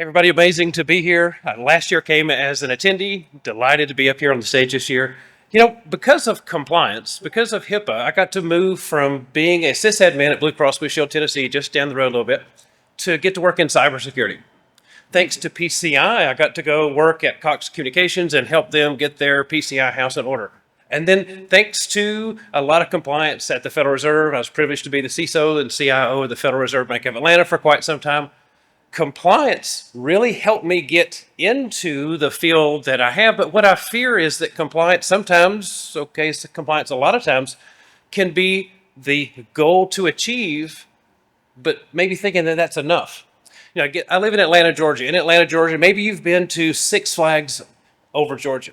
Hey everybody, amazing to be here. Last year came as an attendee, delighted to be up here on the stage this year. Because of compliance, because of HIPAA, I got to move from being a sysadmin at Blue Cross Blue Shield, Tennessee, just down the road a little bit, to get to work in cybersecurity. Thanks to PCI, I got to go work at Cox Communications and help them get their PCI house in order. And then thanks to a lot of compliance at the Federal Reserve, I was privileged to be the CISO and CIO of the Federal Reserve Bank of Atlanta for quite some time. Compliance really helped me get into the field that I have, but what I fear is that compliance sometimes, compliance a lot of times, can be the goal to achieve, but maybe thinking that that's enough. I live in Atlanta, Georgia. In Atlanta, Georgia, maybe you've been to Six Flags over Georgia.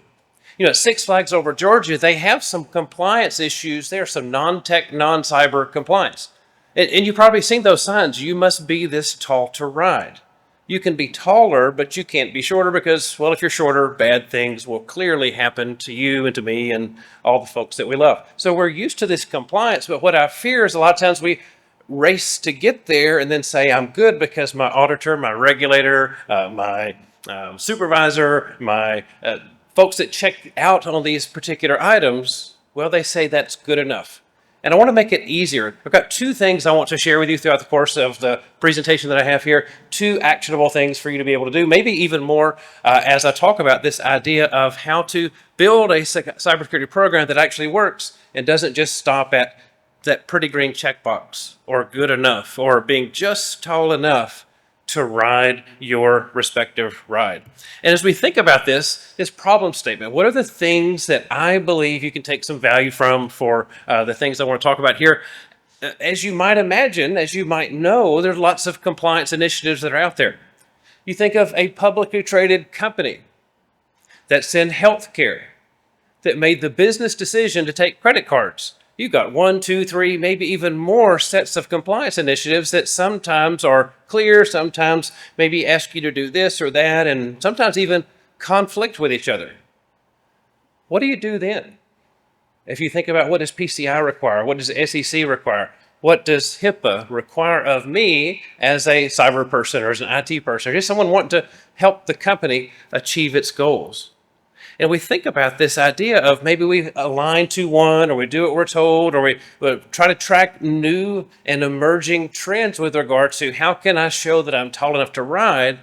At Six Flags over Georgia, they have some compliance issues. There are some non-tech, non-cyber compliance. And you've probably seen those signs. You must be this tall to ride. You can be taller, but you can't be shorter because, well, if you're shorter, bad things will clearly happen to you and to me and all the folks that we love. So we're used to this compliance, but what I fear is a lot of times we race to get there and then say, I'm good because my auditor, my regulator, my supervisor, my folks that check out on these particular items, well, they say that's good enough. And I want to make it easier. I've got two things I want to share with you throughout the course of the presentation that I have here. Two actionable things for you to be able to do, maybe even more as I talk about this idea of how to build a cybersecurity program that actually works and doesn't just stop at that pretty green checkbox or good enough or being just tall enough to ride your respective ride. And as we think about this problem statement, what are the things that I believe you can take some value from for the things I want to talk about here? As you might imagine, as you might know, there's lots of compliance initiatives that are out there. You think of a publicly traded company that's in healthcare that made the business decision to take credit cards. You've got 1, 2, 3, maybe even more sets of compliance initiatives that sometimes are clear, sometimes maybe ask you to do this or that, and sometimes even conflict with each other. What do you do then? If you think about what does PCI require, what does SEC require, what does HIPAA require of me as a cyber person or as an IT person, or just someone wanting to help the company achieve its goals? And we think about this idea of maybe we align to one, or we do what we're told, or we try to track new and emerging trends with regard to how can I show that I'm tall enough to ride.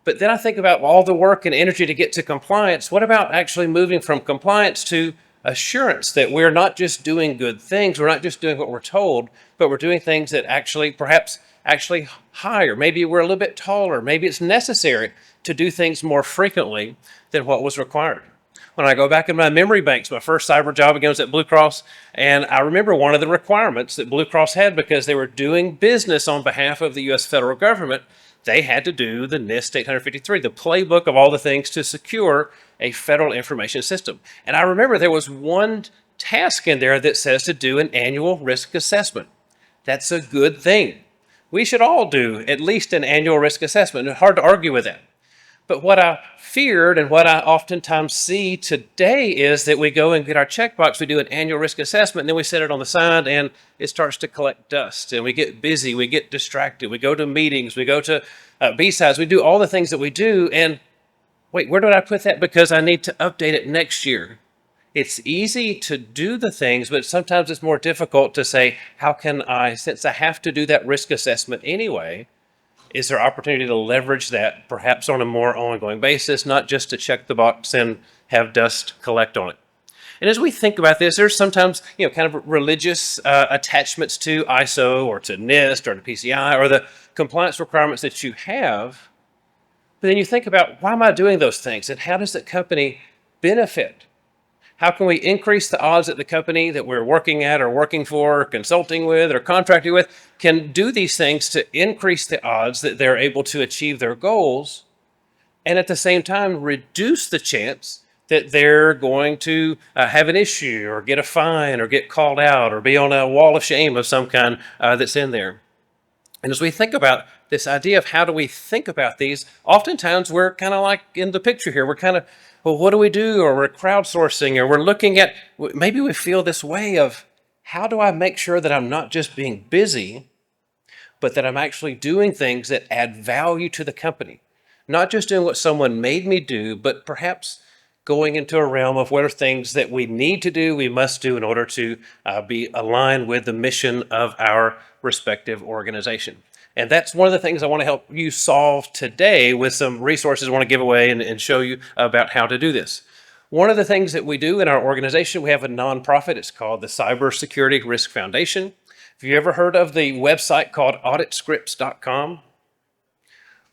But then I think about all the work and energy to get to compliance. What about actually moving from compliance to assurance that we're not just doing good things, we're not just doing what we're told, but we're doing things that perhaps higher. Maybe we're a little bit taller. Maybe it's necessary to do things more frequently than what was required. When I go back in my memory banks, my first cyber job again was at Blue Cross, and I remember one of the requirements that Blue Cross had because they were doing business on behalf of the U.S. federal government. They had to do the NIST 853, the playbook of all the things to secure a federal information system. And I remember there was one task in there that says to do an annual risk assessment. That's a good thing. We should all do at least an annual risk assessment. It's hard to argue with that. But what I feared and what I oftentimes see today is that we go and get our checkbox, we do an annual risk assessment, and then we set it on the side and it starts to collect dust. And we get busy, we get distracted, we go to meetings, we go to B-sides, we do all the things that we do. And wait, where did I put that? Because I need to update it next year. It's easy to do the things, but sometimes it's more difficult to say, how can I, since I have to do that risk assessment anyway, is there opportunity to leverage that perhaps on a more ongoing basis, not just to check the box and have dust collect on it? And as we think about this, there's sometimes, kind of religious attachments to ISO or to NIST or to PCI or the compliance requirements that you have. But then you think about, why am I doing those things? And how does that company benefit? How can we increase the odds that the company that we're working at or working for, or consulting with, or contracting with can do these things to increase the odds that they're able to achieve their goals, and at the same time reduce the chance that they're going to have an issue or get a fine or get called out or be on a wall of shame of some kind that's in there? And as we think about this idea of how do we think about these, oftentimes we're kind of like in the picture here. We're kind of, well, what do we do? Or we're crowdsourcing, or we're looking at, maybe we feel this way of, how do I make sure that I'm not just being busy, but that I'm actually doing things that add value to the company. Not just doing what someone made me do, but perhaps going into a realm of what are things that we need to do, we must do in order to be aligned with the mission of our respective organization. And that's one of the things I want to help you solve today with some resources I want to give away and show you about how to do this. One of the things that we do in our organization, we have a nonprofit. It's called the Cybersecurity Risk Foundation. Have you ever heard of the website called auditscripts.com?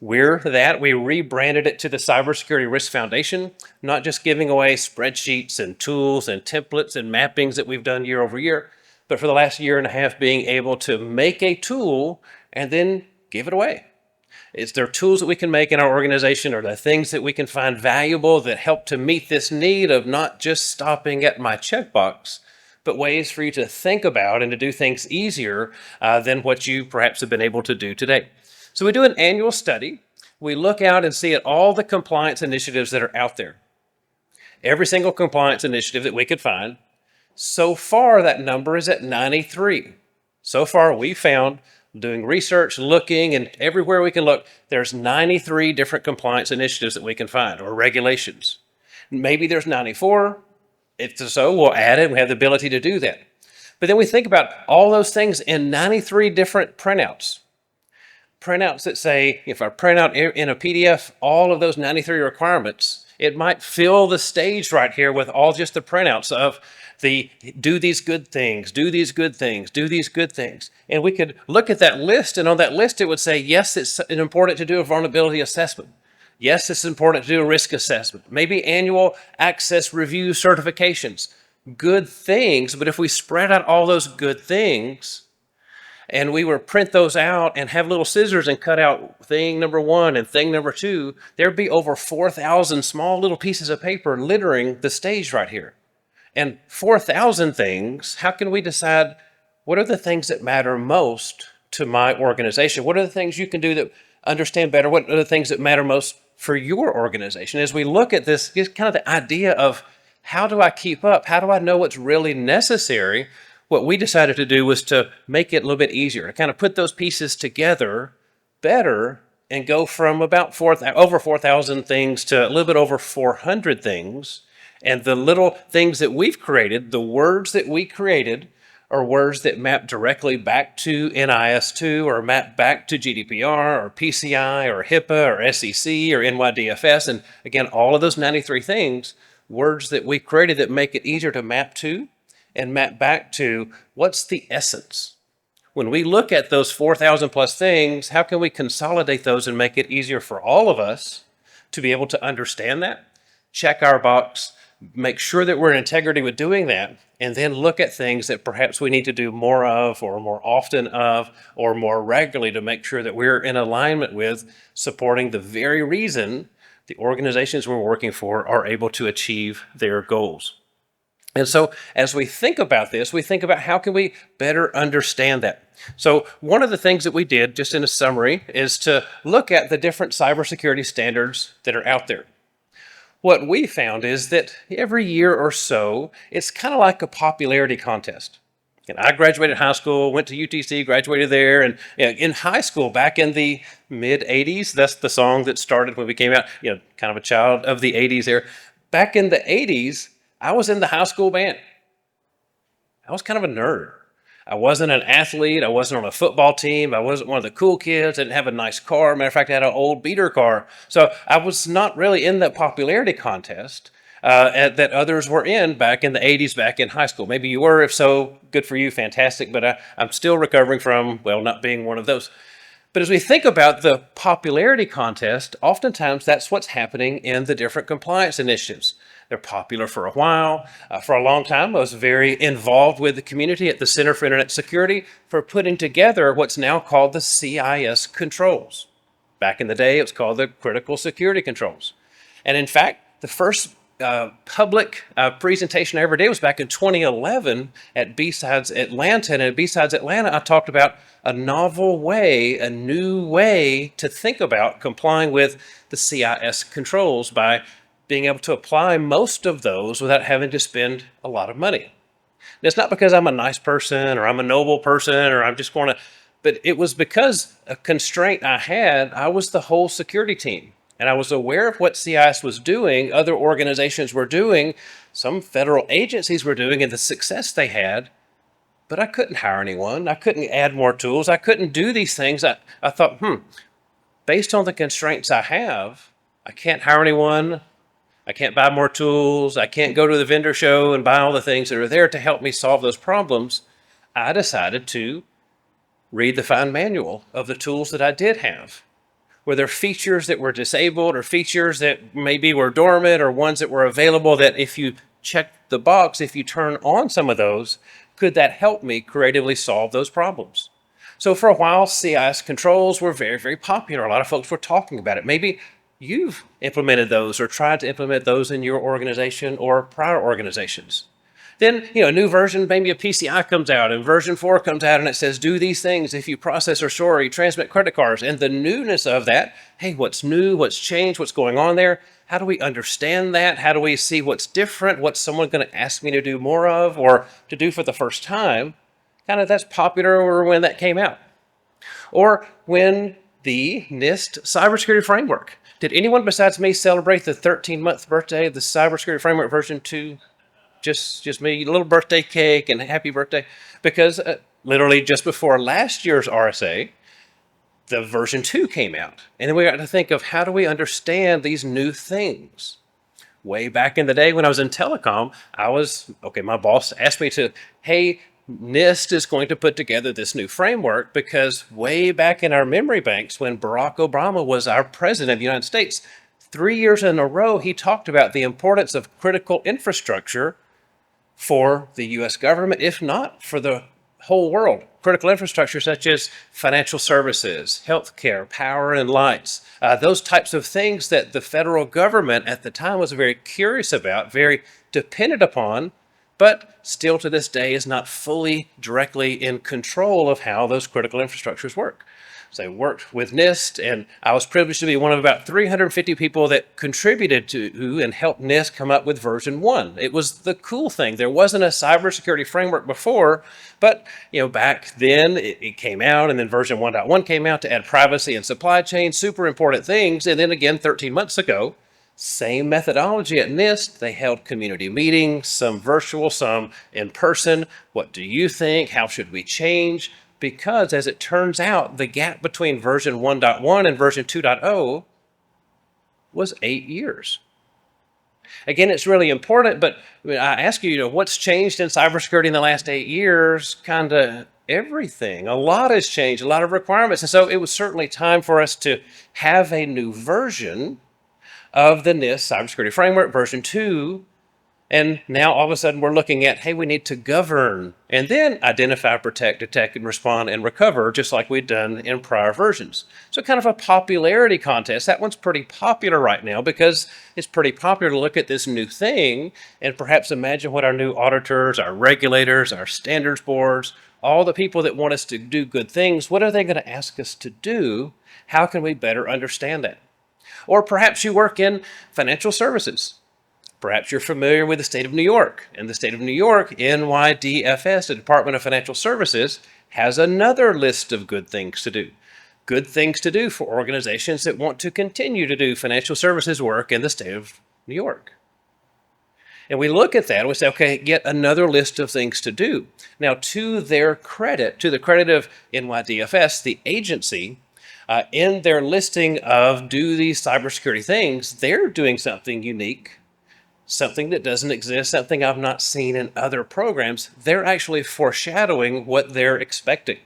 We're that. We rebranded it to the Cybersecurity Risk Foundation, not just giving away spreadsheets and tools and templates and mappings that we've done year over year, but for the last year and a half being able to make a tool and then give it away. Is there tools that we can make in our organization, or the things that we can find valuable that help to meet this need of not just stopping at my checkbox, but ways for you to think about and to do things easier than what you perhaps have been able to do today. So we do an annual study. We look out and see at all the compliance initiatives that are out there. Every single compliance initiative that we could find. So far, that number is at 93. So far, we found, doing research, looking, and everywhere we can look, there's 93 different compliance initiatives that we can find, or regulations. Maybe there's 94. If so, we'll add it. We have the ability to do that. But then we think about all those things in 93 different printouts. Printouts that say, if I print out in a PDF all of those 93 requirements, it might fill the stage right here with all just the printouts of the do these good things, do these good things, do these good things. And we could look at that list, and on that list it would say, yes, it's important to do a vulnerability assessment. Yes, it's important to do a risk assessment. Maybe annual access review certifications. Good things, but if we spread out all those good things, and we were print those out and have little scissors and cut out thing number 1 and thing number 2, there'd be over 4,000 small little pieces of paper littering the stage right here. And 4,000 things, how can we decide what are the things that matter most to my organization? What are the things you can do that understand better? What are the things that matter most for your organization? As we look at this, it's kind of the idea of how do I keep up? How do I know what's really necessary? What we decided to do was to make it a little bit easier, to kind of put those pieces together better and go from about over 4,000 things to a little bit over 400 things. And the little things that we've created, the words that we created, are words that map directly back to NIS2 or map back to GDPR or PCI or HIPAA or SEC or NYDFS. And again, all of those 93 things, words that we created that make it easier to map to and map back to what's the essence. When we look at those 4,000 plus things, how can we consolidate those and make it easier for all of us to be able to understand that, check our box, make sure that we're in integrity with doing that, and then look at things that perhaps we need to do more of or more often of or more regularly to make sure that we're in alignment with supporting the very reason the organizations we're working for are able to achieve their goals. And so as we think about this, we think about how can we better understand that. So one of the things that we did, just in a summary, is to look at the different cybersecurity standards that are out there. What we found is that every year or so, it's kind of like a popularity contest. And I graduated high school, went to UTC, graduated there, and in high school, back in the mid-'80s, that's the song that started when we came out, kind of a child of the '80s there. Back in the '80s, I was in the high school band. I was kind of a nerd. I wasn't an athlete. I wasn't on a football team. I wasn't one of the cool kids. I didn't have a nice car. Matter of fact, I had an old beater car. So I was not really in that popularity contest that others were in back in the '80s, back in high school. Maybe you were. If so, good for you. Fantastic. But I'm still recovering from, not being one of those. But as we think about the popularity contest, oftentimes that's what's happening in the different compliance initiatives. They're popular for a while. For a long time, I was very involved with the community at the Center for Internet Security for putting together what's now called the CIS controls. Back in the day, it was called the Critical Security Controls. And in fact, the first public presentation I ever did was back in 2011 at B-Sides Atlanta. And at B-Sides Atlanta, I talked about a novel way, a new way to think about complying with the CIS controls by being able to apply most of those without having to spend a lot of money. And it's not because I'm a nice person or I'm a noble person or I'm just want to But it was because a constraint I had. I was the whole security team. And I was aware of what CIS was doing, other organizations were doing, some federal agencies were doing, and the success they had. But I couldn't hire anyone. I couldn't add more tools. I couldn't do these things. I thought, based on the constraints I have, I can't hire anyone. I can't buy more tools. I can't go to the vendor show and buy all the things that are there to help me solve those problems. I decided to read the fine manual of the tools that I did have. Were there features that were disabled or features that maybe were dormant or ones that were available that if you check the box, if you turn on some of those, could that help me creatively solve those problems? So for a while, CIS controls were very, very popular. A lot of folks were talking about it. Maybe you've implemented those or tried to implement those in your organization or prior organizations. Then, a new version, maybe a PCI comes out and version 4 comes out and it says, do these things if you process or store or you transmit credit cards. And the newness of that, hey, what's new, what's changed, what's going on there? How do we understand that? How do we see what's different? What's someone going to ask me to do more of or to do for the first time? Kind of that's popular when that came out. Or when the NIST Cybersecurity Framework. Did anyone besides me celebrate the 13-month birthday of the Cybersecurity Framework version 2? Just me, a little birthday cake and happy birthday. Because literally just before last year's RSA, the version 2 came out. And then we got to think of how do we understand these new things? Way back in the day when I was in telecom, my boss asked me to, hey, NIST is going to put together this new framework because way back in our memory banks when Barack Obama was our president of the United States, 3 years in a row, he talked about the importance of critical infrastructure for the U.S. government, if not for the whole world. Critical infrastructure such as financial services, healthcare, power and lights, those types of things that the federal government at the time was very curious about, very dependent upon, but still to this day is not fully directly in control of how those critical infrastructures work. So I worked with NIST, and I was privileged to be one of about 350 people that contributed to and helped NIST come up with version 1. It was the cool thing. There wasn't a cybersecurity framework before, but back then it came out, and then version 1.1 came out to add privacy and supply chain, super important things. And then again, 13 months ago, same methodology at NIST. They held community meetings, some virtual, some in person. What do you think? How should we change? Because as it turns out, the gap between version 1.1 and version 2.0 was 8 years. Again, it's really important, but I ask you, what's changed in cybersecurity in the last 8 years? Kind of everything. A lot has changed, a lot of requirements. And so it was certainly time for us to have a new version of the NIST Cybersecurity Framework, version 2. And now all of a sudden we're looking at, hey, we need to govern and then identify, protect, detect, and respond and recover, just like we'd done in prior versions. So kind of a popularity contest. That one's pretty popular right now because it's pretty popular to look at this new thing and perhaps imagine what our new auditors, our regulators, our standards boards, all the people that want us to do good things, what are they going to ask us to do? How can we better understand that? Or perhaps you work in financial services. Perhaps you're familiar with the state of New York. In the state of New York, NYDFS, the Department of Financial Services, has another list of good things to do. Good things to do for organizations that want to continue to do financial services work in the state of New York. And we look at that and we say, okay, yet another list of things to do. Now, to their credit, to the credit of NYDFS, the agency, in their listing of do these cybersecurity things, they're doing something unique, something that doesn't exist, something I've not seen in other programs. They're actually foreshadowing what they're expecting.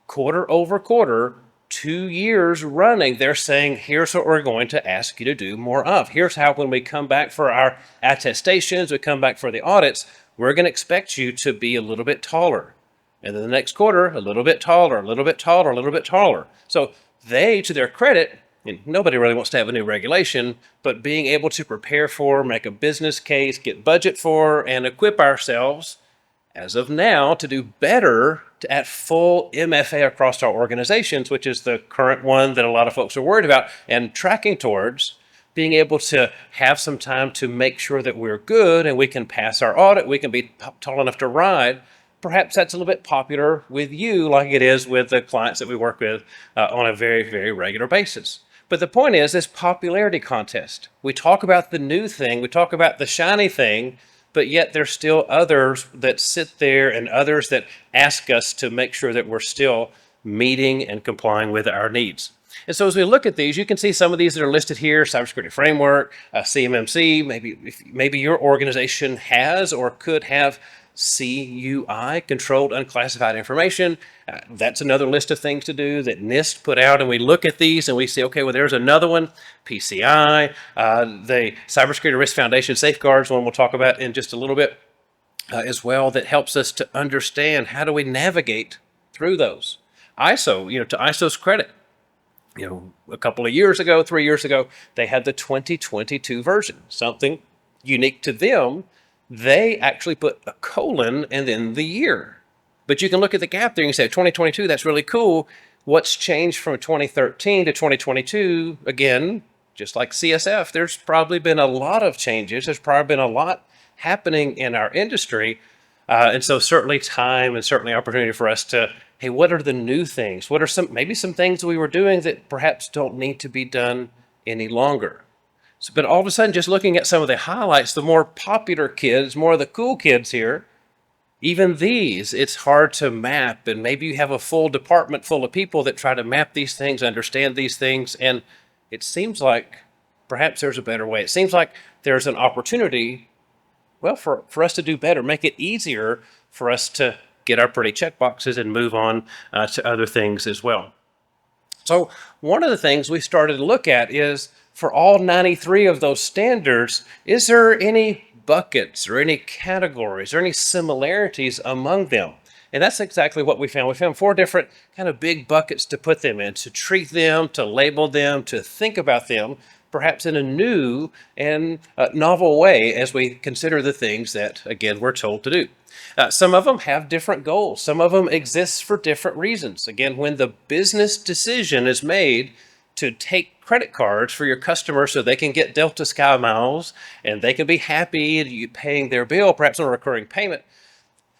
Quarter over quarter, 2 years running, they're saying, here's what we're going to ask you to do more of. Here's how when we come back for our attestations, we come back for the audits, we're going to expect you to be a little bit taller. And then the next quarter, a little bit taller, a little bit taller, a little bit taller. So they, to their credit, and nobody really wants to have a new regulation, but being able to prepare for, make a business case, get budget for, and equip ourselves, as of now, to do better at full MFA across our organizations, which is the current one that a lot of folks are worried about, and tracking towards being able to have some time to make sure that we're good and we can pass our audit, we can be tall enough to ride. perhaps that's a little bit popular with you like it is with the clients that we work with on a very, very regular basis. But the point is this popularity contest. We talk about the new thing, we talk about the shiny thing, but yet there's still others that sit there and others that ask us to make sure that we're still meeting and complying with our needs. And so as we look at these, you can see some of these that are listed here: cybersecurity framework, CMMC. Maybe your organization has or could have CUI, controlled unclassified information. That's another list of things to do that NIST put out, and we look at these and we say, okay, well, there's another one, PCI, the Cybersecurity Risk Foundation safeguards, one we'll talk about in just a little bit as well, that helps us to understand how do we navigate through those. ISO, to ISO's credit, a couple of years ago, 3 years ago, they had the 2022 version, something unique to them. They actually put a colon and then the year. But you can look at the gap there and say 2022, that's really cool. What's changed from 2013 to 2022? Again, just like CSF, there's probably been a lot of changes. There's probably been a lot happening in our industry. And so certainly time and certainly opportunity for us to, hey, what are the new things? What are maybe some things we were doing that perhaps don't need to be done any longer? So, but all of a sudden, just looking at some of the highlights, the more popular kids, more of the cool kids here, even these, it's hard to map. And maybe you have a full department full of people that try to map these things, understand these things. And it seems like perhaps there's a better way. It seems like there's an opportunity, well, for us to do better, make it easier for us to get our pretty checkboxes and move on to other things as well. So one of the things we started to look at is, for all 93 of those standards, is there any buckets or any categories or any similarities among them? And that's exactly what we found. We found 4 different kind of big buckets to put them in, to treat them, to label them, to think about them, perhaps in a new and novel way as we consider the things that, again, we're told to do. Some of them have different goals. Some of them exist for different reasons. Again, when the business decision is made to take credit cards for your customers so they can get Delta Sky miles and they can be happy paying their bill, perhaps on a recurring payment.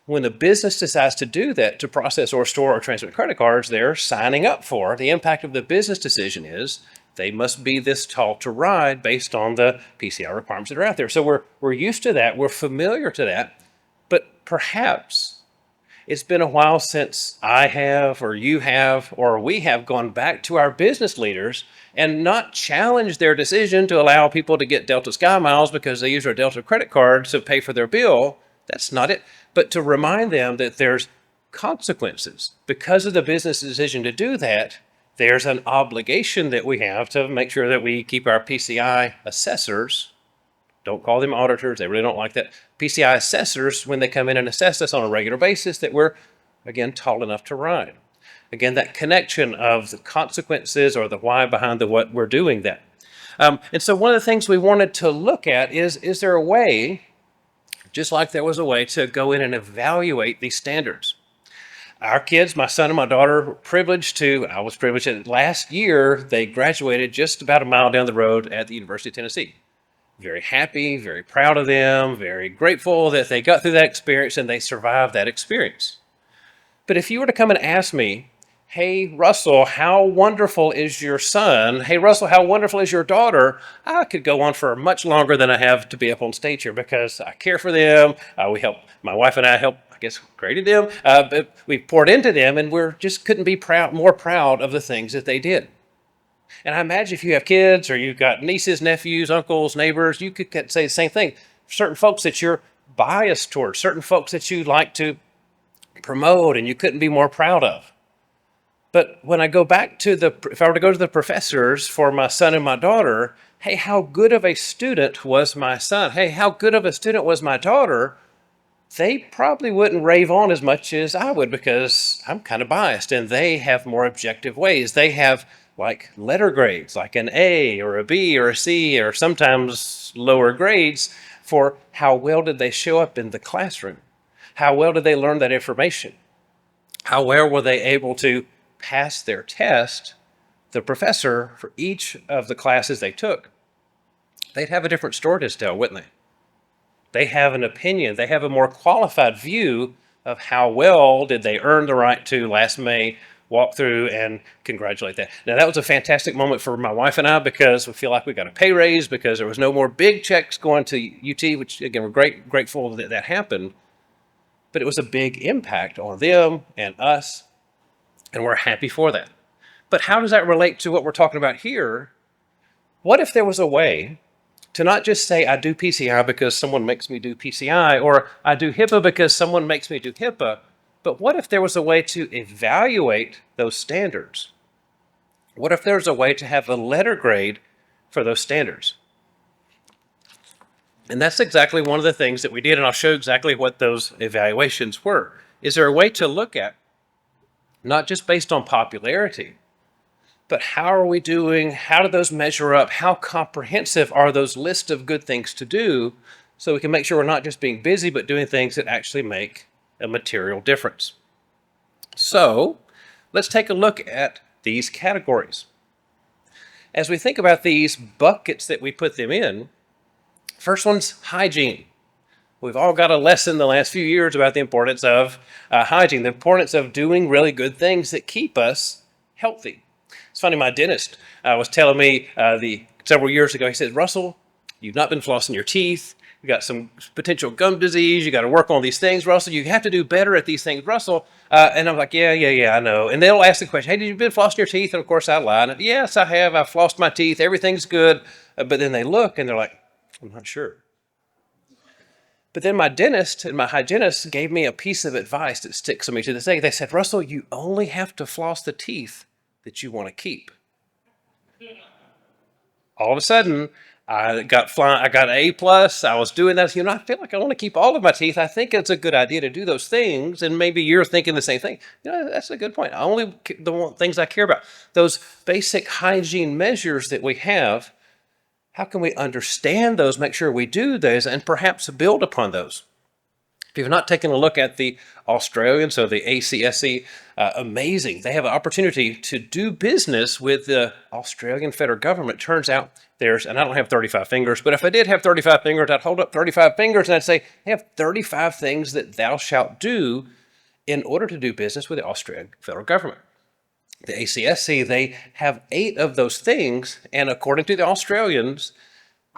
When the business decides to do that, to process or store or transmit credit cards, they're signing up for. The impact of the business decision is they must be this tall to ride based on the PCI requirements that are out there. So we're used to that. We're familiar to that. But perhaps it's been a while since I have, or you have, or we have gone back to our business leaders and not challenged their decision to allow people to get Delta Sky miles because they use their Delta credit card to pay for their bill. That's not it. But to remind them that there's consequences. Because of the business decision to do that, there's an obligation that we have to make sure that we keep our PCI assessors, don't call them auditors, they really don't like that, PCI assessors, when they come in and assess us on a regular basis, that we're, again, tall enough to ride. Again, that connection of the consequences or the why behind the what we're doing that. And so one of the things we wanted to look at is there a way, just like there was a way to go in and evaluate these standards? Our kids, my son and my daughter, I was privileged that last year they graduated just about a mile down the road at the University of Tennessee. Very happy, very proud of them, very grateful that they got through that experience and they survived that experience. But if you were to come and ask me, hey, Russell, how wonderful is your son? Hey, Russell, how wonderful is your daughter? I could go on for much longer than I have to be up on stage here because I care for them. My wife and I created them. But we poured into them and we just couldn't be more proud of the things that they did. And I imagine if you have kids or you've got nieces, nephews, uncles, neighbors, you could say the same thing. Certain folks that you're biased towards, certain folks that you like to promote and you couldn't be more proud of. But when I go back to if I were to go to the professors for my son and my daughter, hey, how good of a student was my son? Hey, how good of a student was my daughter? They probably wouldn't rave on as much as I would because I'm kind of biased and they have more objective ways. They have like letter grades, like an A or a B or a C or sometimes lower grades for how well did they show up in the classroom? How well did they learn that information? How well were they able to pass their test? The professor, for each of the classes they took, they'd have a different story to tell, wouldn't they? They have an opinion. They have a more qualified view of how well did they earn the right to last May walk through and congratulate that. Now, that was a fantastic moment for my wife and I because we feel like we got a pay raise because there was no more big checks going to UT, which again, we're grateful that that happened. But it was a big impact on them and us, and we're happy for that. But how does that relate to what we're talking about here? What if there was a way to not just say, I do PCI because someone makes me do PCI, or I do HIPAA because someone makes me do HIPAA, but what if there was a way to evaluate those standards? What if there's a way to have a letter grade for those standards? And that's exactly one of the things that we did, and I'll show exactly what those evaluations were. Is there a way to look at, not just based on popularity, but how are we doing? How do those measure up? How comprehensive are those lists of good things to do so we can make sure we're not just being busy, but doing things that actually make a material difference? So let's take a look at these categories. As we think about these buckets that we put them in, first one's hygiene. We've all got a lesson the last few years about the importance of hygiene, the importance of doing really good things that keep us healthy. It's funny, my dentist was telling me several years ago, he said, Russell, you've not been flossing your teeth. You got some potential gum disease. You got to work on these things, Russell. You have to do better at these things, Russell. And I'm like, yeah, I know. And they'll ask the question, hey, did you been flossing your teeth? And of course I lie. And yes, I have. I've flossed my teeth. Everything's good. But then they look and they're like, I'm not sure. But then my dentist and my hygienist gave me a piece of advice that sticks with me to this day. They said, Russell, you only have to floss the teeth that you want to keep. All of a sudden, I got an A plus. I was doing that. I feel like I want to keep all of my teeth. I think it's a good idea to do those things. And maybe you're thinking the same thing. That's a good point. Only the things I care about. Those basic hygiene measures that we have, how can we understand those, make sure we do those, and perhaps build upon those? If you've not taken a look at the Australian, so the ACSC, amazing. They have an opportunity to do business with the Australian federal government. Turns out and I don't have 35 fingers, but if I did have 35 fingers, I'd hold up 35 fingers and I'd say, I have 35 things that thou shalt do in order to do business with the Australian federal government. The ACSC, they have 8 of those things, and according to the Australians,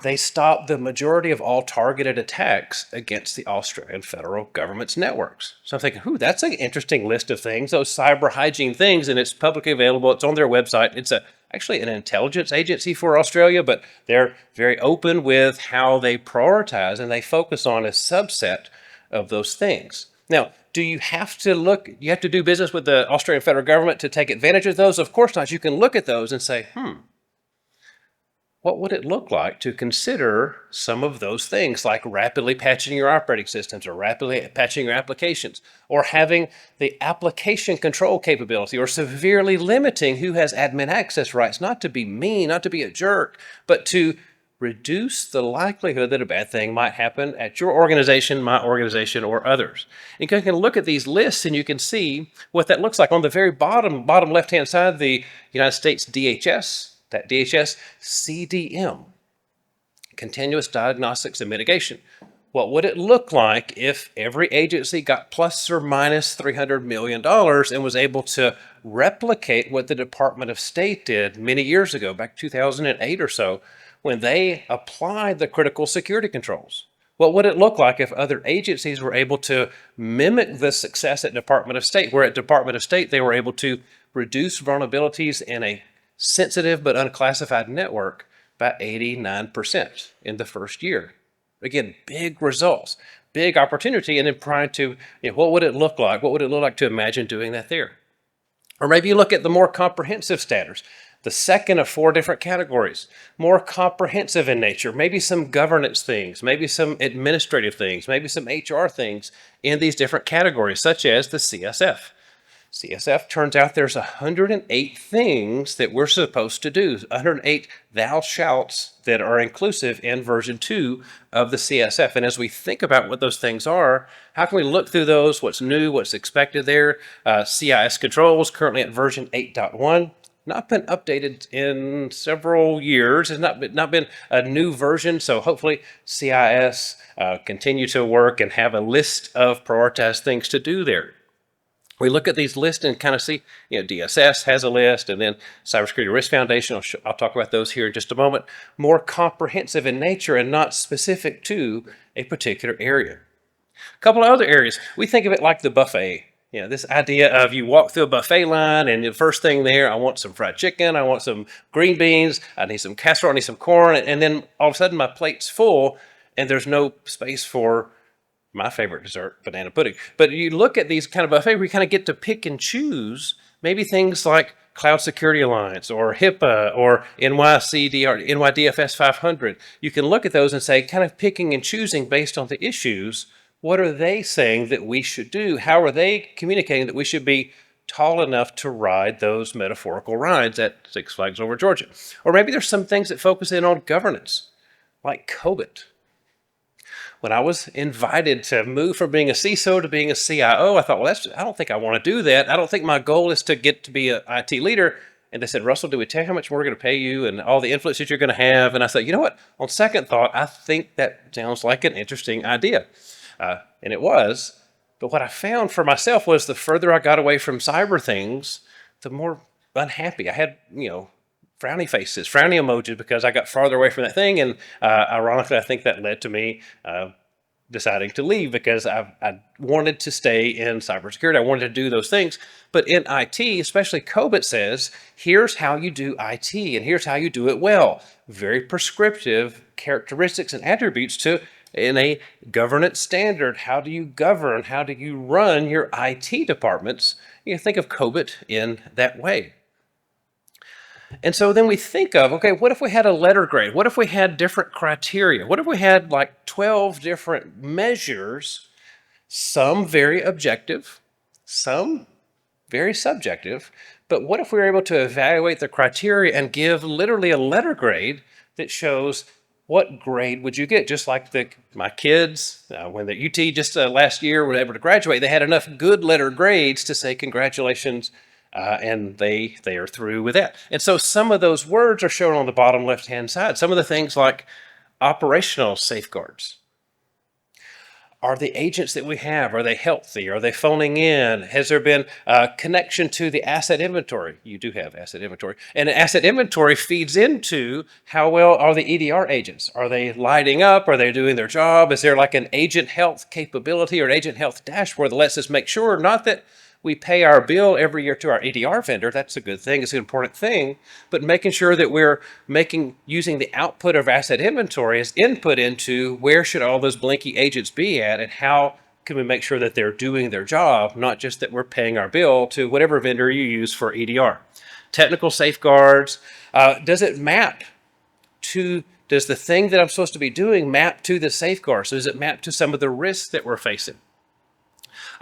they stop the majority of all targeted attacks against the Australian federal government's networks. So I'm thinking, that's an interesting list of things, those cyber hygiene things, and it's publicly available. It's on their website. It's actually an intelligence agency for Australia, but they're very open with how they prioritize and they focus on a subset of those things. Now, do you have to you have to do business with the Australian federal government to take advantage of those? Of course not. You can look at those and say, what would it look like to consider some of those things, like rapidly patching your operating systems or rapidly patching your applications, or having the application control capability, or severely limiting who has admin access rights, not to be mean, not to be a jerk, but to reduce the likelihood that a bad thing might happen at your organization, my organization, or others. And you can look at these lists and you can see what that looks like. On the very bottom left-hand side, the United States DHS, that DHS CDM, Continuous Diagnostics and Mitigation. What would it look like if every agency got plus or minus $300 million and was able to replicate what the Department of State did many years ago, back 2008 or so, when they applied the critical security controls? What would it look like if other agencies were able to mimic the success at Department of State, where at Department of State they were able to reduce vulnerabilities in a sensitive but unclassified network by 89% in the first year? Again, big results, big opportunity, and then trying to, what would it look like? What would it look like to imagine doing that there? Or maybe you look at the more comprehensive standards, the second of 4 different categories, more comprehensive in nature, maybe some governance things, maybe some administrative things, maybe some HR things in these different categories, such as the CSF. CSF, turns out there's 108 things that we're supposed to do, 108 thou shalts that are inclusive in version 2 of the CSF. And as we think about what those things are, how can we look through those, what's new, what's expected there? CIS controls, currently at version 8.1. not been updated in several years. It's not been a new version. So hopefully CIS continue to work and have a list of prioritized things to do there. We look at these lists and kind of see, DSS has a list, and then Cybersecurity Risk Foundation, I'll talk about those here in just a moment, more comprehensive in nature and not specific to a particular area. A couple of other areas, we think of it like the buffet. This idea of you walk through a buffet line and the first thing there, I want some fried chicken, I want some green beans, I need some casserole, I need some corn, and then all of a sudden my plate's full and there's no space for my favorite dessert, banana pudding. But you look at these kind of buffets where you kind of get to pick and choose maybe things like Cloud Security Alliance or HIPAA or NYDFS 500. You can look at those and say, kind of picking and choosing based on the issues. What are they saying that we should do? How are they communicating that we should be tall enough to ride those metaphorical rides at Six Flags Over Georgia? Or maybe there's some things that focus in on governance, like COVID. When I was invited to move from being a CISO to being a CIO, I thought, well, I don't think I want to do that. I don't think my goal is to get to be an IT leader. And they said, Russell, do we tell you how much we're going to pay you and all the influence that you're going to have? And I said, you know what? On second thought, I think that sounds like an interesting idea. And it was. But what I found for myself was the further I got away from cyber things, the more unhappy I had, frowny faces, frowny emojis, because I got farther away from that thing. And ironically, I think that led to me deciding to leave because I wanted to stay in cybersecurity. I wanted to do those things. But in IT, especially COBIT says, here's how you do IT and here's how you do it well. Very prescriptive characteristics and attributes in a governance standard. How do you govern? How do you run your IT departments? You think of COBIT in that way. And so then we think of, okay, what if we had a letter grade? What if we had different criteria? What if we had like 12 different measures, some very objective, some very subjective, but what if we were able to evaluate the criteria and give literally a letter grade that shows what grade would you get? Just like my kids, when the UT just last year were able to graduate, they had enough good letter grades to say congratulations, and they are through with that. And so some of those words are shown on the bottom left-hand side. Some of the things like operational safeguards. Are the agents that we have, are they healthy? Are they phoning in? Has there been a connection to the asset inventory? You do have asset inventory. And asset inventory feeds into how well are the EDR agents? Are they lighting up? Are they doing their job? Is there like an agent health capability or an agent health dashboard that lets us make sure, not that we pay our bill every year to our EDR vendor. That's a good thing. It's an important thing. But making sure that we're using the output of asset inventory as input into where should all those blinky agents be at and how can we make sure that they're doing their job, not just that we're paying our bill to whatever vendor you use for EDR. Technical safeguards. Does it map to, does the thing that I'm supposed to be doing map to the safeguard? So does it map to some of the risks that we're facing?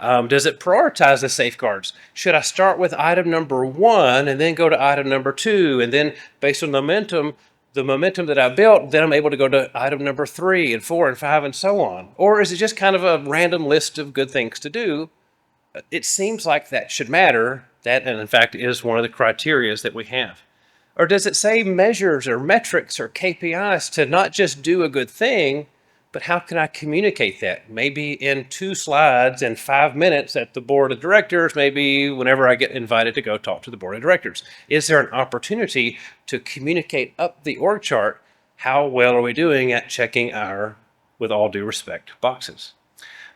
Does it prioritize the safeguards? Should I start with item number 1 and then go to item number 2? And then based on the momentum that I built, then I'm able to go to item number 3 and 4 and 5 and so on. Or is it just kind of a random list of good things to do? It seems like that should matter. That, and in fact, is one of the criteria that we have. Or does it say measures or metrics or KPIs to not just do a good thing, but how can I communicate that? Maybe in 2 slides and 5 minutes at the board of directors, maybe whenever I get invited to go talk to the board of directors. Is there an opportunity to communicate up the org chart? How well are we doing at checking our, with all due respect, boxes?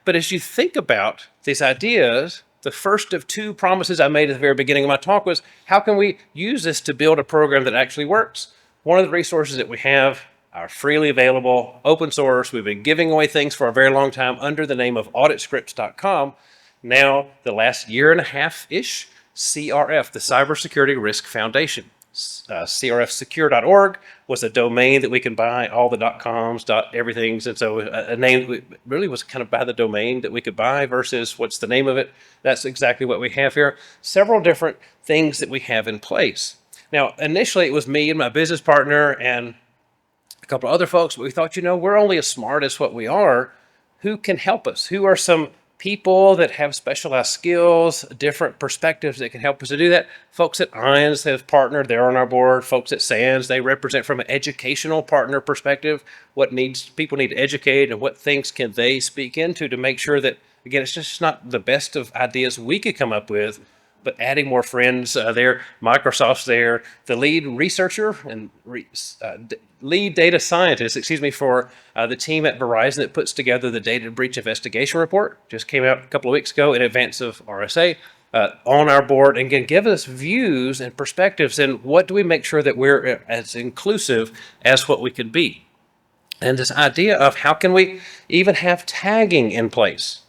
But as you think about these ideas, the first of 2 promises I made at the very beginning of my talk was, how can we use this to build a program that actually works? One of the resources that we have are freely available, open source. We've been giving away things for a very long time under the name of auditscripts.com. Now, the last year and a half-ish, CRF, the Cybersecurity Risk Foundation. crfsecure.org was a domain that we can buy, all the .coms, .everythings, and so a name really was kind of by the domain that we could buy versus what's the name of it. That's exactly what we have here. Several different things that we have in place. Now, initially it was me and my business partner and a couple of other folks, but we thought, we're only as smart as what we are. Who can help us? Who are some people that have specialized skills, different perspectives that can help us to do that. Folks at IONS have partnered, they're on our board. Folks at SANS, they represent from an educational partner perspective, what needs people need to educate and what things can they speak into to make sure that, again, it's just not the best of ideas we could come up with, but adding more friends there. Microsoft's there. The lead researcher and lead data scientist, for the team at Verizon that puts together the data breach investigation report, just came out a couple of weeks ago in advance of RSA, on our board, and can give us views and perspectives and what do we make sure that we're as inclusive as what we could be. And this idea of how can we even have tagging in place.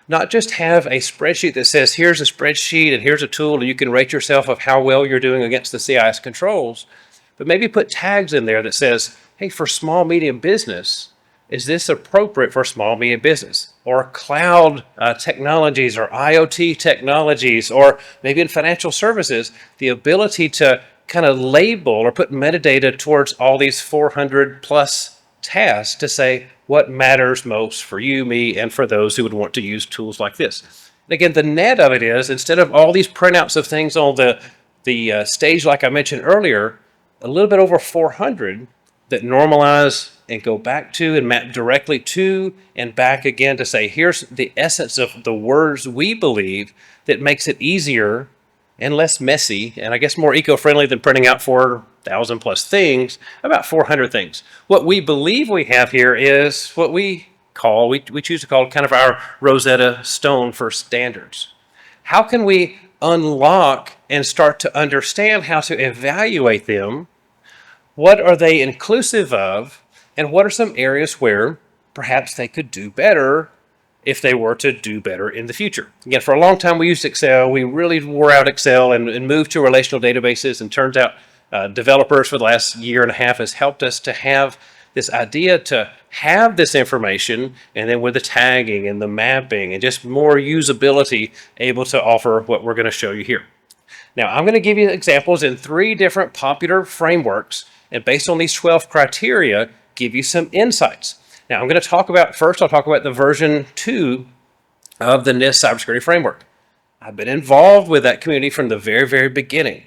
Not just have a spreadsheet that says, here's a spreadsheet and here's a tool and you can rate yourself of how well you're doing against the CIS controls, but maybe put tags in there that says, hey, for small, medium business, is this appropriate for small, medium business? Or cloud technologies or IoT technologies, or maybe in financial services, the ability to kind of label or put metadata towards all these 400 plus tasks to say, what matters most for you, me, and for those who would want to use tools like this. And again, the net of it is, instead of all these printouts of things on the stage like I mentioned earlier, a little bit over 400 that normalize and go back to and map directly to and back again to say, here's the essence of the words we believe that makes it easier and less messy, and I guess more eco-friendly than printing out 4,000 plus things, about 400 things. What we believe we have here is what we choose to call kind of our Rosetta Stone for standards. How can we unlock and start to understand how to evaluate them? What are they inclusive of? And what are some areas where perhaps they could do better if they were to do better in the future? Again, for a long time we used Excel. We really wore out Excel and moved to relational databases, and turns out developers for the last year and a half has helped us to have this idea to have this information, and then with the tagging and the mapping and just more usability, able to offer what we're going to show you here. Now, I'm going to give you examples in 3 different popular frameworks, and based on these 12 criteria, give you some insights. Now, I'm going to talk about, first I'll talk about the version 2 of the NIST Cybersecurity Framework. I've been involved with that community from the very, very beginning.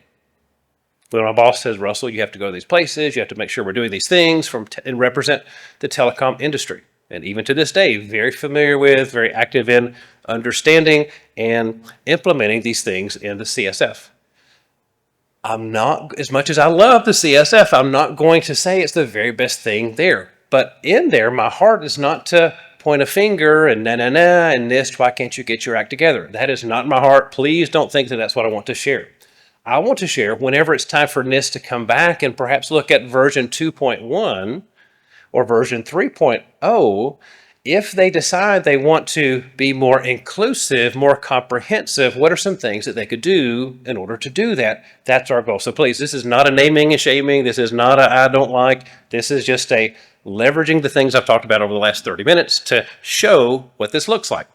When my boss says, Russell, you have to go to these places, you have to make sure we're doing these things and represent the telecom industry. And even to this day, very familiar with, very active in understanding and implementing these things in the CSF. I'm not, as much as I love the CSF, I'm not going to say it's the very best thing there. But in there, my heart is not to point a finger and and NIST, why can't you get your act together? That is not my heart. Please don't think that that's what I want to share. I want to share whenever it's time for NIST to come back and perhaps look at version 2.1 or version 3.0, if they decide they want to be more inclusive, more comprehensive, what are some things that they could do in order to do that? That's our goal. So please, this is not a naming and shaming. This is not a I don't like. This is just a leveraging the things I've talked about over the last 30 minutes to show what this looks like.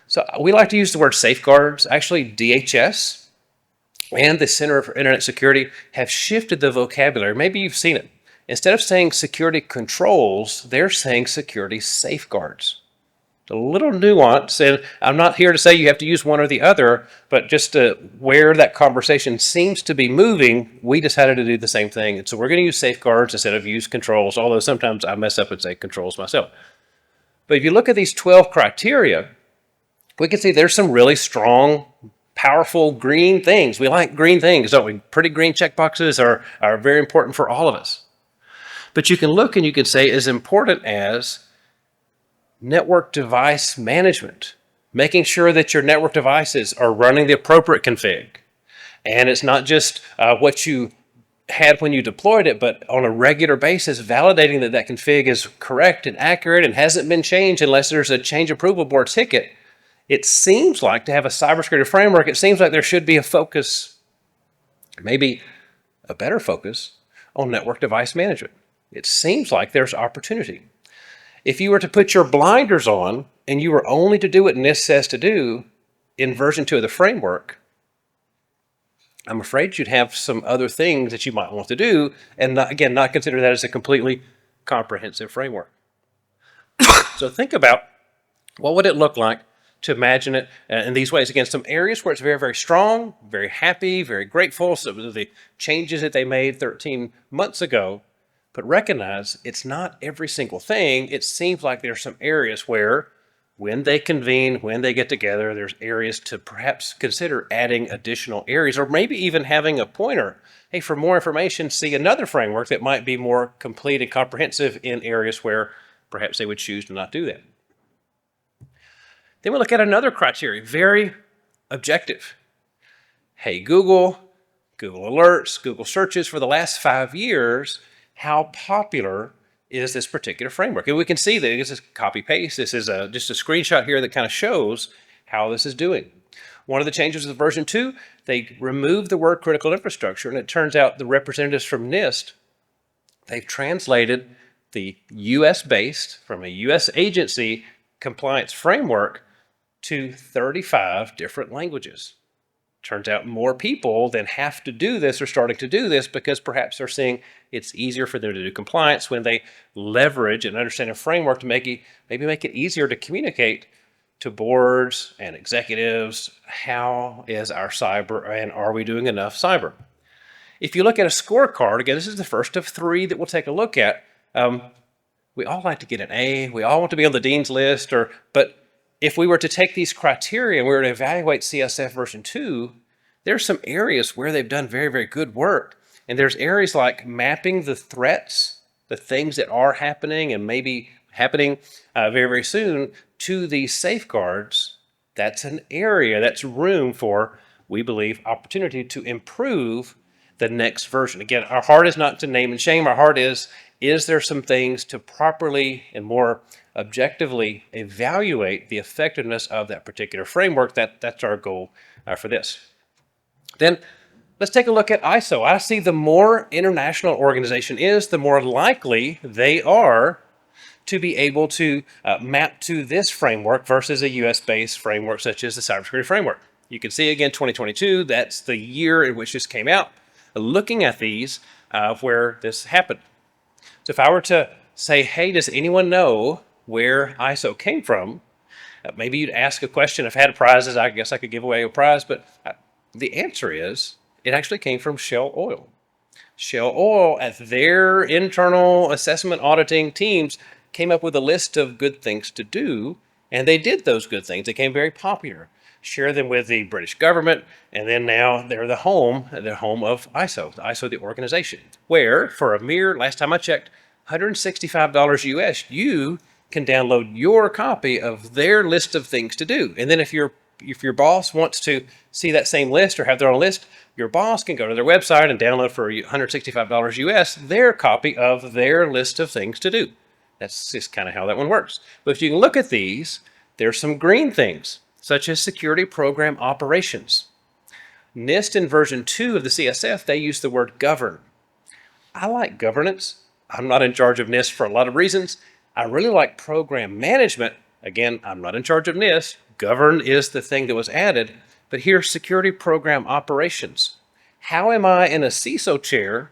So we like to use the word safeguards. Actually, DHS and the Center for Internet Security have shifted the vocabulary. Maybe you've seen it. Instead of saying security controls, they're saying security safeguards. A little nuance, and I'm not here to say you have to use one or the other, but just where that conversation seems to be moving, we decided to do the same thing. And so we're going to use safeguards instead of use controls, although sometimes I mess up and say controls myself. But if you look at these 12 criteria, we can see there's some really strong, powerful green things. We like green things, don't we? Pretty green checkboxes are very important for all of us. But you can look and you can say as important as network device management, making sure that your network devices are running the appropriate config. And it's not just what you had when you deployed it, but on a regular basis, validating that that config is correct and accurate and hasn't been changed unless there's a change approval board ticket. It seems like to have a cybersecurity framework, it seems like there should be a focus, maybe a better focus, on network device management. It seems like there's opportunity. If you were to put your blinders on and you were only to do what NIST says to do in version 2 of the framework, I'm afraid you'd have some other things that you might want to do and not consider that as a completely comprehensive framework. So think about What would it look like to imagine it in these ways? Again, some areas where it's very, very strong, very happy, very grateful. Some of the changes that they made 13 months ago, but recognize it's not every single thing. It seems like there's some areas where when they convene, when they get together, there's areas to perhaps consider adding additional areas, or maybe even having a pointer. Hey, for more information, see another framework that might be more complete and comprehensive in areas where perhaps they would choose to not do that. Then we look at another criteria, very objective. Hey, Google Alerts, Google searches for the last 5 years, how popular is this particular framework? And we can see that this is copy paste. This is just a screenshot here that kind of shows how this is doing. One of the changes with version 2, they removed the word critical infrastructure, and it turns out the representatives from NIST, they've translated the US-based, from a US agency compliance framework to 35 different languages. Turns out more people that have to do this are starting to do this because perhaps they're seeing it's easier for them to do compliance when they leverage and understand a framework to maybe make it easier to communicate to boards and executives. How is our cyber, and are we doing enough cyber? If you look at a scorecard, again, this is the first of 3 that we'll take a look at. We all like to get an A. We all want to be on the dean's list, but if we were to take these criteria and we were to evaluate CSF version 2, there's some areas where they've done very, very good work. And there's areas like mapping the threats, the things that are happening and maybe happening very, very soon to these safeguards. That's an area, that's room for, we believe, opportunity to improve the next version. Again, our heart is not to name and shame. Our heart is there some things to properly and more objectively evaluate the effectiveness of that particular framework? That's our goal for this. Then let's take a look at ISO. I see the more international organization is, the more likely they are to be able to map to this framework versus a US-based framework such as the Cybersecurity Framework. You can see again 2022, that's the year in which this came out. Looking at these where this happened. So if I were to say, hey, does anyone know where ISO came from? Maybe you'd ask a question. If I had prizes, I guess I could give away a prize, but the answer is it actually came from Shell Oil. Shell Oil, at their internal assessment auditing teams, came up with a list of good things to do, and they did those good things. They became very popular. Share them with the British government, and then now they're the home of ISO, the organization, where for a mere, last time I checked, $165 US, you can download your copy of their list of things to do. And then if your boss wants to see that same list or have their own list, your boss can go to their website and download for $165 US their copy of their list of things to do. That's just kind of how that one works. But if you can look at these, there's some green things, such as security program operations. NIST in version 2 of the CSF, they use the word govern. I like governance. I'm not in charge of NIST for a lot of reasons. I really like program management. Again, I'm not in charge of NIST. Govern is the thing that was added. But here's security program operations. How am I in a CISO chair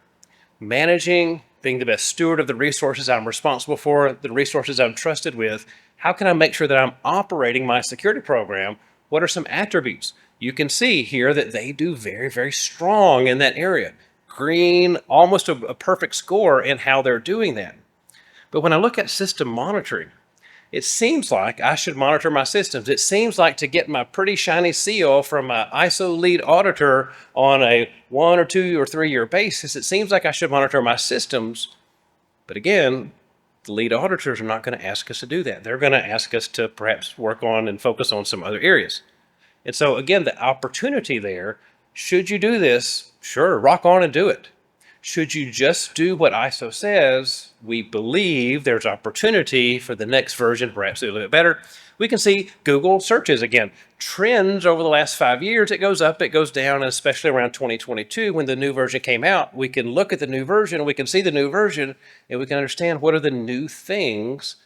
managing, being the best steward of the resources I'm responsible for, the resources I'm trusted with? How can I make sure that I'm operating my security program? What are some attributes? You can see here that they do very, very strong in that area. Green, almost a perfect score in how they're doing that. But when I look at system monitoring, it seems like I should monitor my systems. It seems like to get my pretty shiny seal from an ISO lead auditor on a 1 or 2 or 3 year basis, it seems like I should monitor my systems. But again, the lead auditors are not going to ask us to do that. They're going to ask us to perhaps work on and focus on some other areas. And so again, the opportunity there, should you do this? Sure, rock on and do it. Should you just do what ISO says? We believe there's opportunity for the next version, perhaps a little bit better. We can see Google searches, again, trends over the last 5 years. It goes up, it goes down, and especially around 2022 when the new version came out. We can look at the new version, we can see the new version, and we can understand what are the new things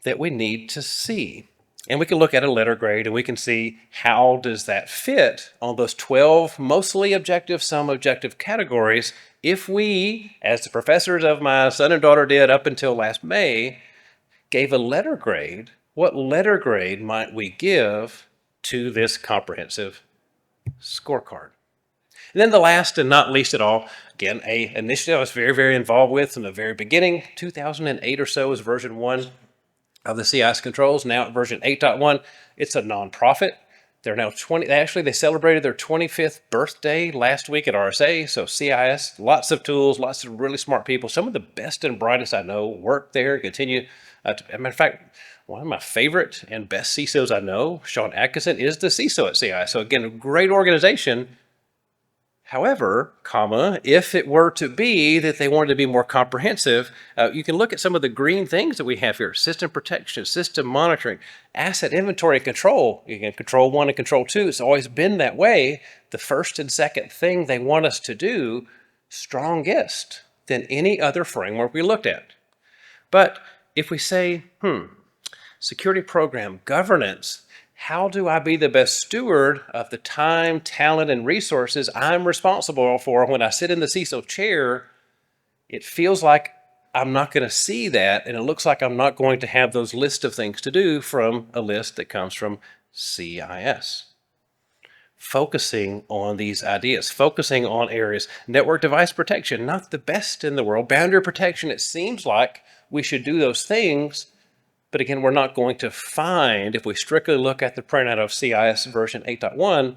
that we need to see. And we can look at a letter grade and we can see how does that fit on those 12 mostly objective, some objective categories. If we, as the professors of my son and daughter did up until last May, gave a letter grade what letter grade might we give to this comprehensive scorecard? And then the last and not least at all, again, a initiative I was very, very involved with from the very beginning. 2008 or so was version 1 of the CIS controls. Now at version 8.1, it's a nonprofit. They're now 20. Actually, they celebrated their 25th birthday last week at RSA. So CIS, lots of tools, lots of really smart people. Some of the best and brightest I know work there. Continue. As a matter of fact, one of my favorite and best CISOs I know, Sean Atkinson, is the CISO at CIS. So again, a great organization. However, if it were to be that they wanted to be more comprehensive, you can look at some of the green things that we have here: system protection, system monitoring, asset inventory and control. You can control 1 and control 2. It's always been that way. The first and second thing they want us to do, strongest than any other framework we looked at. But if we say, security program, governance, how do I be the best steward of the time, talent, and resources I'm responsible for when I sit in the CISO chair? It feels like I'm not going to see that, and it looks like I'm not going to have those list of things to do from a list that comes from CIS. Focusing on these ideas, focusing on areas. Network device protection, not the best in the world. Boundary protection, it seems like we should do those things. But again, we're not going to find, if we strictly look at the printout of CIS version 8.1,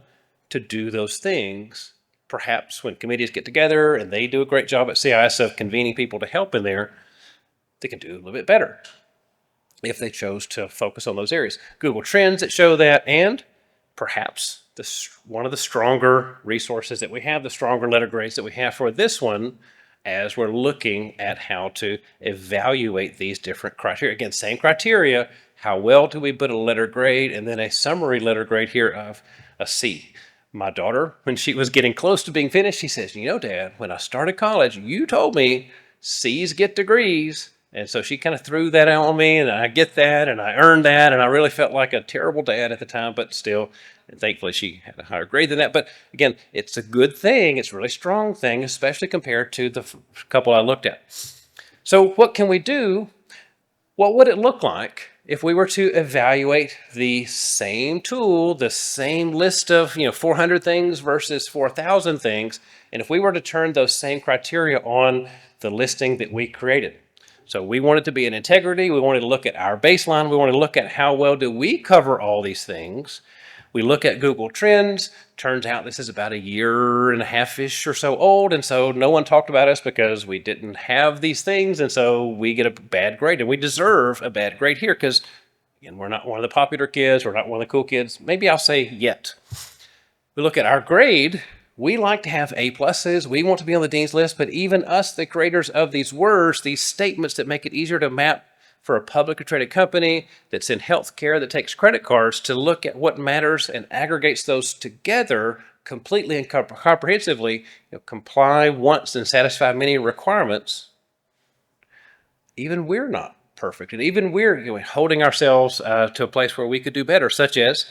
to do those things. Perhaps when committees get together and they do a great job at CIS of convening people to help in there, they can do a little bit better if they chose to focus on those areas. Google Trends that show that, and perhaps one of the stronger resources that we have, the stronger letter grades that we have for this one, as we're looking at how to evaluate these different criteria. Again, same criteria. How well do we put a letter grade, and then a summary letter grade here of a C. My daughter, when she was getting close to being finished, she says, Dad, when I started college, you told me C's get degrees. And so she kind of threw that out on me, and I get that, and I earned that, and I really felt like a terrible dad at the time, but still, thankfully she had a higher grade than that. But again, it's a good thing. It's a really strong thing, especially compared to the couple I looked at. So what can we do? What would it look like if we were to evaluate the same tool, the same list of 400 things versus 4,000 things, and if we were to turn those same criteria on the listing that we created? So we wanted to be in integrity. We wanted to look at our baseline. We wanted to look at how well do we cover all these things. We look at Google Trends. Turns out this is about a year and a half-ish or so old, and so no one talked about us because we didn't have these things, and so we get a bad grade, and we deserve a bad grade here because, again, we're not one of the popular kids. We're not one of the cool kids. Maybe I'll say yet. We look at our grade. We like to have A+s. We want to be on the dean's list, but even us, the creators of these words, these statements that make it easier to map for a publicly traded company that's in healthcare that takes credit cards, to look at what matters and aggregates those together completely and comprehensively, comply once and satisfy many requirements. Even we're not perfect, and even we're holding ourselves to a place where we could do better, such as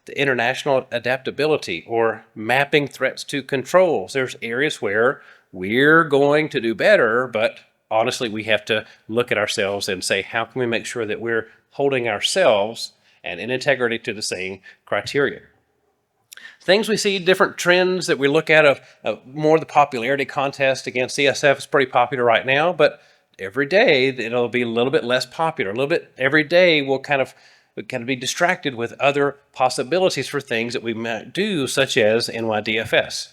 the international adaptability or mapping threats to controls. There's areas where we're going to do better, but honestly, we have to look at ourselves and say, how can we make sure that we're holding ourselves and in integrity to the same criteria? Things we see, different trends that we look at of more the popularity contest. Again, CSF is pretty popular right now, but every day it'll be a little bit less popular. Every day we'll kind of be distracted with other possibilities for things that we might do, such as NYDFS.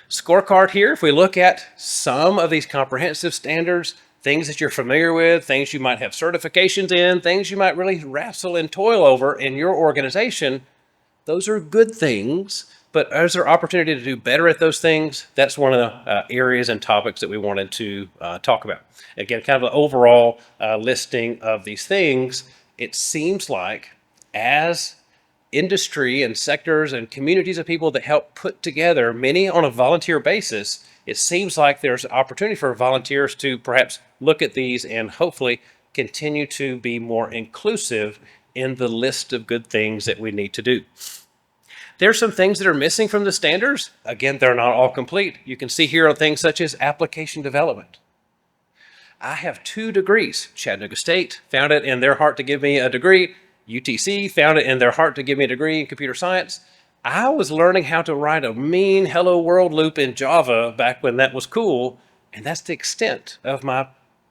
Scorecard here, if we look at some of these comprehensive standards, things that you're familiar with, things you might have certifications in, things you might really wrestle and toil over in your organization, those are good things, but is there opportunity to do better at those things? That's one of the areas and topics that we wanted to talk about. Again, kind of an overall listing of these things. It seems like as industry and sectors and communities of people that help put together, many on a volunteer basis, it seems like there's opportunity for volunteers to perhaps look at these and hopefully continue to be more inclusive in the list of good things that we need to do. There's some things that are missing from the standards. Again, they're not all complete. You can see here on things such as application development. I have 2 degrees. Chattanooga State found it in their heart to give me a degree. UTC found it in their heart to give me a degree in computer science. I was learning how to write a mean hello world loop in Java back when that was cool, and that's the extent of my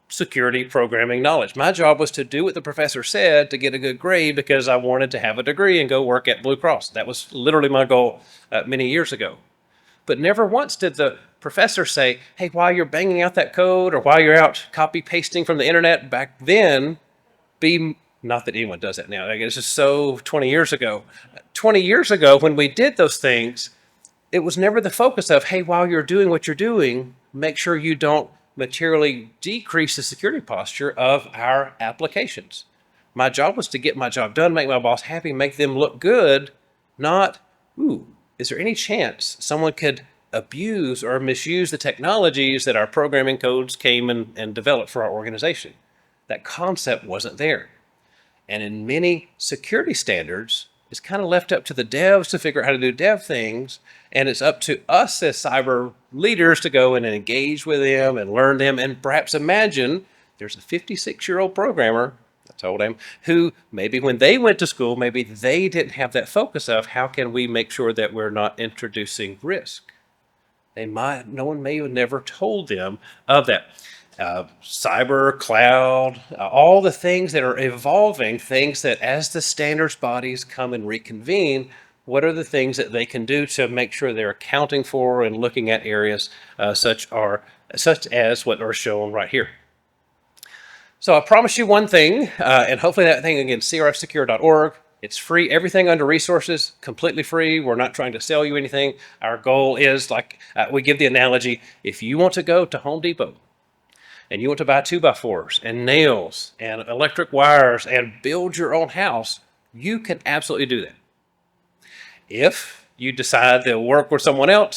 security programming knowledge. My job was to do what the professor said to get a good grade because I wanted to have a degree and go work at Blue Cross. That was literally my goal many years ago. But never once did the professor say, hey, while you're banging out that code or while you're out copy pasting from the internet back then, not that anyone does that now. Like, it's just so 20 years ago. 20 years ago, when we did those things, it was never the focus of, hey, while you're doing what you're doing, make sure you don't materially decrease the security posture of our applications. My job was to get my job done, make my boss happy, make them look good, not, is there any chance someone could abuse or misuse the technologies that our programming codes came and developed for our organization? That concept wasn't there. And in many security standards, it's kind of left up to the devs to figure out how to do dev things. And it's up to us as cyber leaders to go in and engage with them and learn them. And perhaps imagine there's a 56-year-old programmer, I told him, who maybe when they went to school, maybe they didn't have that focus of how can we make sure that we're not introducing risk. No one may have never told them of that. Cyber, cloud, all the things that are evolving, things that as the standards bodies come and reconvene, what are the things that they can do to make sure they're accounting for and looking at areas such as what are shown right here. So I promise you one thing, and hopefully that thing, again, crfsecure.org. It's free. Everything under resources, completely free. We're not trying to sell you anything. Our goal is, like we give the analogy, if you want to go to Home Depot and you want to buy 2x4s and nails and electric wires and build your own house, you can absolutely do that. If you decide to work with someone else,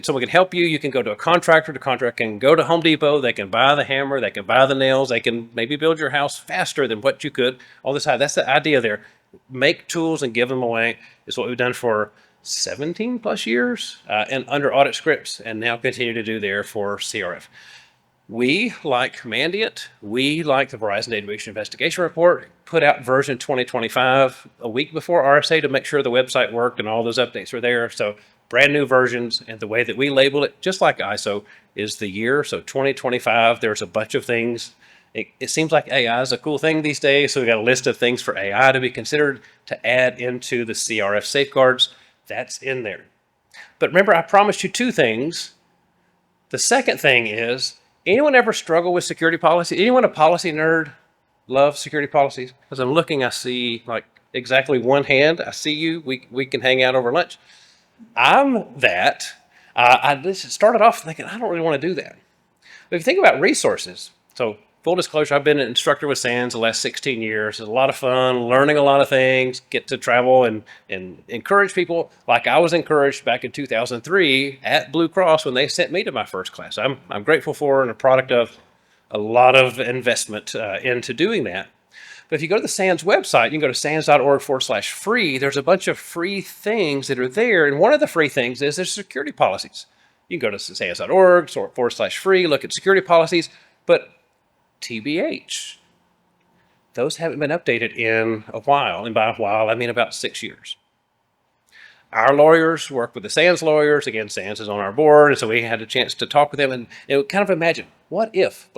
someone can help you, you can go to a contractor. The contractor can go to Home Depot. They can buy the hammer. They can buy the nails. They can maybe build your house faster than what you could on the side. That's the idea there. Make tools and give them away is what we've done for 17 plus years and under audit scripts, and now continue to do there for CRF. We, like Mandiant, we, like the Verizon Data Breach Investigation Report, put out version 2025 a week before RSA to make sure the website worked and all those updates were there. So brand new versions, and the way that we label it, just like ISO, is the year. So 2025, there's a bunch of things. It seems like AI is a cool thing these days, so we got a list of things for AI to be considered to add into the CRF safeguards. That's in there. But remember, I promised you two things. The second thing is, anyone ever struggle with security policy? Anyone a policy nerd love security policies? As I'm looking, I see like exactly one hand. I see you. We can hang out over lunch. I'm that. I just started off thinking, I don't really want to do that. But if you think about resources, so full disclosure, I've been an instructor with SANS the last 16 years. It's a lot of fun, learning a lot of things, get to travel and encourage people like I was encouraged back in 2003 at Blue Cross when they sent me to my first class. I'm grateful for and a product of a lot of investment into doing that. But if you go to the SANS website, you can go to sans.org/free. There's a bunch of free things that are there. And one of the free things is there's security policies. You can go to sans.org/free, look at security policies. But TBH, those haven't been updated in a while. And by a while, I mean about 6 years. Our lawyers work with the SANS lawyers. Again, SANS is on our board. And so we had a chance to talk with them and kind of imagine, what if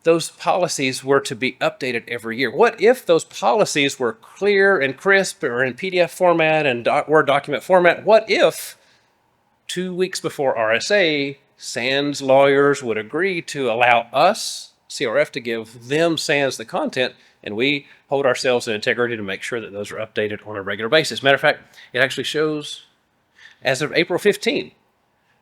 those policies were to be updated every year? What if those policies were clear and crisp or in PDF format and Word document format? What if 2 weeks before RSA, SANS lawyers would agree to allow us, CRF, to give them, SANS, the content, and we hold ourselves in integrity to make sure that those are updated on a regular basis. Matter of fact, it actually shows as of April 15.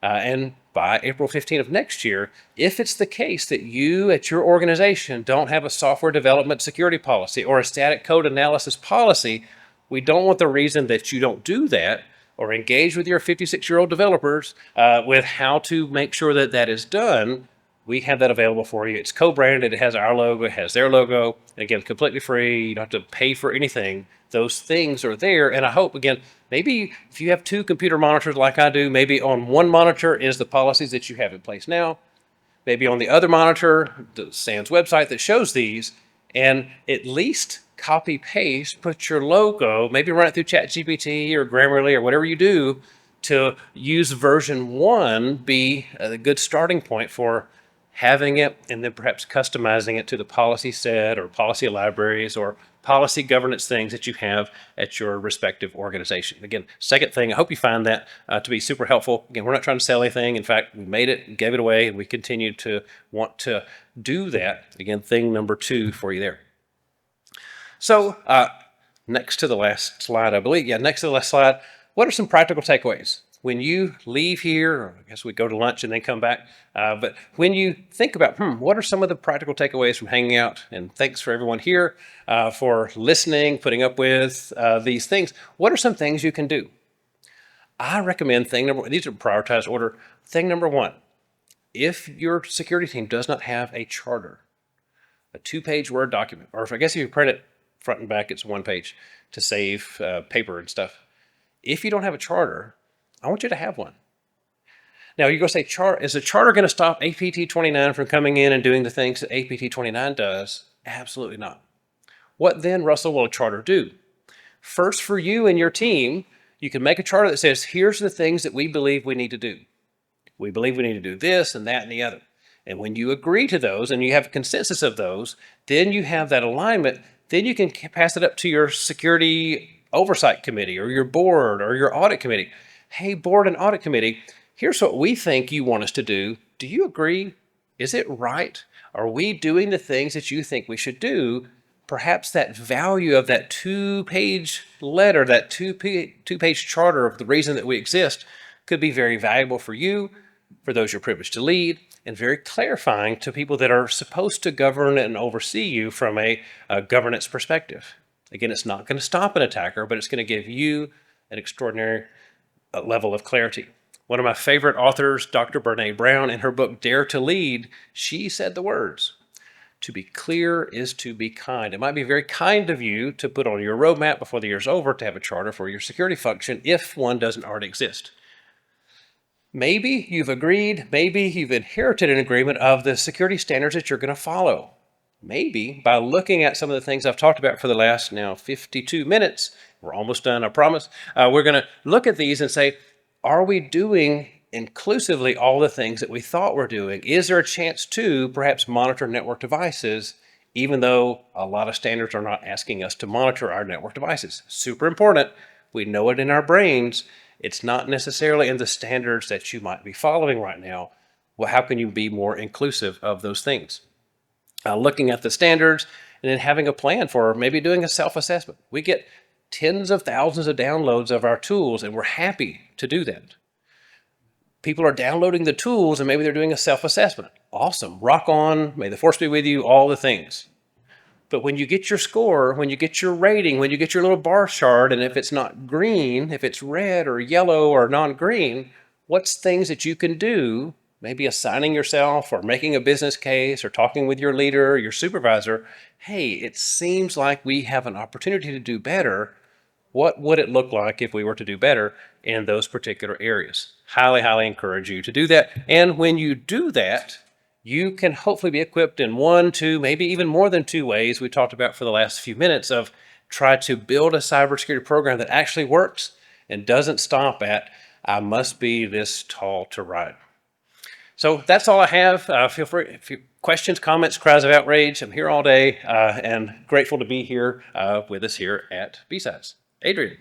And by April 15 of next year, if it's the case that you at your organization don't have a software development security policy or a static code analysis policy, we don't want the reason that you don't do that or engage with your 56-year-old developers with how to make sure that that is done. We have that available for you. It's co-branded. It has our logo. It has their logo. Again, completely free. You don't have to pay for anything. Those things are there. And I hope, again, maybe if you have 2 computer monitors like I do, maybe on one monitor is the policies that you have in place now. Maybe on the other monitor, the SANS website that shows these, and at least copy paste, put your logo, maybe run it through ChatGPT or Grammarly or whatever you do to use version 1 be a good starting point for having it, and then perhaps customizing it to the policy set or policy libraries or policy governance things that you have at your respective organization. Again, second thing, I hope you find that to be super helpful. Again, we're not trying to sell anything. In fact, we made it, gave it away, and we continue to want to do that. Again, thing number 2 for you there. So next to the last slide, I believe. Yeah, next to the last slide, what are some practical takeaways? When you leave here, or I guess we go to lunch and then come back, but when you think about, what are some of the practical takeaways from hanging out? And thanks for everyone here for listening, putting up with these things. What are some things you can do? I recommend these are prioritized order. Thing number 1, if your security team does not have a charter, a 2-page Word document, or if you print it front and back, it's 1 page to save paper and stuff. If you don't have a charter, I want you to have one. Now you're going to say, is the charter going to stop APT 29 from coming in and doing the things that APT 29 does? Absolutely not. What then, Russell, will a charter do? First, for you and your team, you can make a charter that says, here's the things that we believe we need to do. We believe we need to do this and that and the other. And when you agree to those and you have a consensus of those, then you have that alignment. Then you can pass it up to your security oversight committee or your board or your audit committee. Hey, board and audit committee, here's what we think you want us to do. Do you agree? Is it right? Are we doing the things that you think we should do? Perhaps that value of that 2-page letter, that two-page charter of the reason that we exist could be very valuable for you, for those you're privileged to lead, and very clarifying to people that are supposed to govern and oversee you from a governance perspective. Again, it's not going to stop an attacker, but it's going to give you an extraordinary level of clarity. One of my favorite authors, Dr. Brené Brown, in her book, Dare to Lead, she said the words, to be clear is to be kind. It might be very kind of you to put on your roadmap before the year's over to have a charter for your security function if one doesn't already exist. Maybe you've agreed, maybe you've inherited an agreement of the security standards that you're going to follow. Maybe by looking at some of the things I've talked about for the last now 52 minutes, we're almost done, I promise. We're going to look at these and say, are we doing inclusively all the things that we thought we're doing? Is there a chance to perhaps monitor network devices, even though a lot of standards are not asking us to monitor our network devices? Super important. We know it in our brains. It's not necessarily in the standards that you might be following right now. Well, how can you be more inclusive of those things? Looking at the standards and then having a plan for maybe doing a self-assessment. We get tens of thousands of downloads of our tools, and we're happy to do that. People are downloading the tools, and maybe they're doing a self-assessment. Awesome. Rock on. May the force be with you, all the things. But when you get your score, when you get your rating, when you get your little bar chart, and if it's not green, if it's red or yellow or non-green, what's things that you can do, maybe assigning yourself or making a business case or talking with your leader or your supervisor, hey, it seems like we have an opportunity to do better. What would it look like if we were to do better in those particular areas? Highly, highly encourage you to do that. And when you do that, you can hopefully be equipped in 1, 2, maybe even more than 2 ways we talked about for the last few minutes of try to build a cybersecurity program that actually works and doesn't stop at, I must be this tall to ride. So that's all I have. Feel free, if you questions, comments, cries of outrage, I'm here all day and grateful to be here with us here at B-Sides. Adrian.